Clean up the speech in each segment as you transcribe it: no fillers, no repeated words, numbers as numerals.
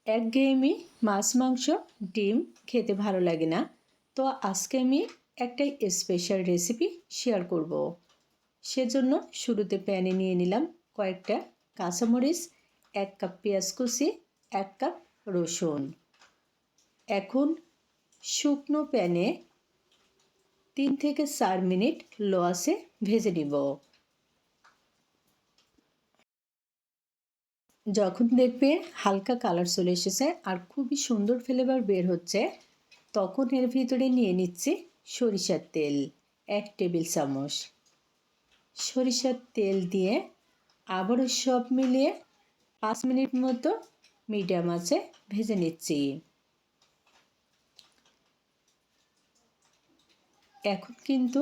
একঘেয়েমি মাছ মাংস ডিম খেতে ভালো লাগে না। তো আজকে আমি একটা স্পেশাল রেসিপি শেয়ার করব। সেজন্য শুরুতে প্যানে নিয়ে নিলাম কয়েকটা কাঁচামরিচ, 1 কাপ পেঁয়াজ কুচি, 1 কাপ রসুন। এখন শুকনো প্যানে 3 থেকে 4 মিনিট লো আঁচে ভেজে নিব। যখন দেখবে হালকা কালার চলে এসেছে আর খুবই সুন্দর ফ্লেভার বের হচ্ছে, তখন এর ভিতরে নিয়ে নিচ্ছি সরিষার তেল 1 টেবিল চামচ। সরিষার তেল দিয়ে আবারও সব মিলিয়ে 5 মিনিট মতো মিডিয়াম আঁচে ভেজে নিচ্ছি। এখন কিন্তু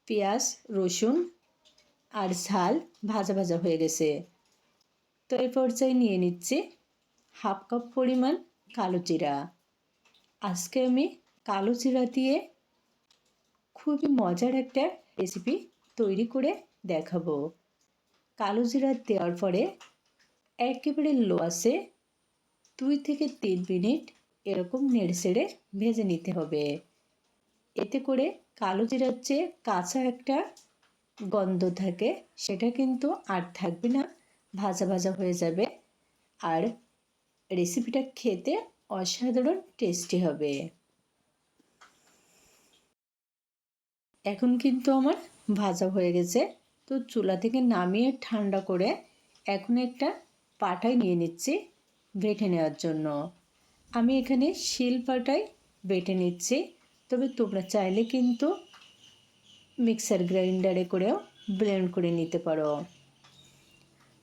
পেঁয়াজ, রসুন আর ঝাল ভাজা ভাজা হয়ে গেছে। তো এই পর্যায়ে নিয়ে নিচ্ছি হাফ কাপ পরিমাণ কালো জিরা। আজকে আমি কালো জিরা দিয়ে খুবই মজার একটা রেসিপি তৈরি করে দেখাবো। কালো জিরা দেওয়ার পরে একেবারে লো আঁচে 2 থেকে 3 মিনিট এরকম নেড়েচেড়ে ভেজে নিতে হবে। এতে করে কালো জিরার যে কাঁচা একটা গন্ধ থাকে সেটা কিন্তু আর থাকবে না, ভাজা ভাজা হয়ে যাবে আর রেসিপিটা খেতে অসাধারণ টেস্টি হবে। এখন কিন্তু আমার ভাজা হয়ে গেছে। তো চুলা থেকে নামিয়ে ঠান্ডা করে এখন একটা পাটায় নিয়ে নিচ্ছি বেটে নেওয়ার জন্য। আমি এখানে শিল পাটায় বেটে নিচ্ছি, তবে তোমরা চাইলে কিন্তু মিক্সার গ্রাইন্ডারে করেও ব্লেন্ড করে নিতে পারো।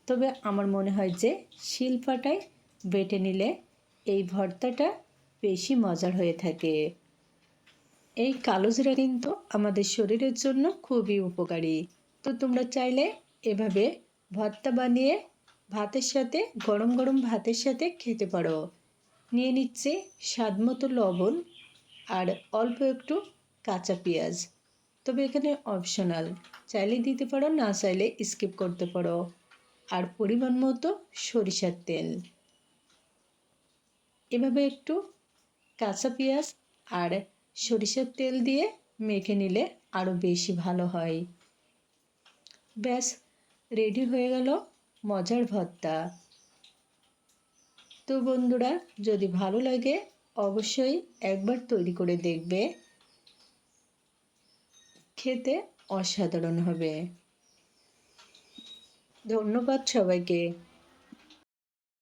তবে আমার মনে হয় যে শিল পাটায় বেটে নিলে এই ভর্তাটা বেশি মজার হয়ে থাকে। এই কালো জিরা কিন্তু আমাদের শরীরের জন্য খুবই উপকারী। তো তোমরা চাইলে এভাবে ভর্তা বানিয়ে ভাতের সাথে, গরম গরম ভাতের সাথে খেতে পারো। নিয়ে নিচ্ছে স্বাদ মতো লবণ আর অল্প একটু কাঁচা পেঁয়াজ। তবে এখানে অপশনাল, চাইলে দিতে পারো, না চাইলে স্কিপ করতে পারো। আর পরিমাণ মতো সরিষার তেল। এভাবে একটু কাঁচা পেঁয়াজ আর সরিষার তেল দিয়ে মেখে নিলে আরও বেশি ভালো হয়। ব্যাস, রেডি হয়ে গেল মজার ভর্তা। তো বন্ধুরা, যদি ভালো লাগে অবশ্যই একবার তৈরি করে দেখবে, খেতে অসাধারণ হবে। ধন্যবাদ সবাইকে।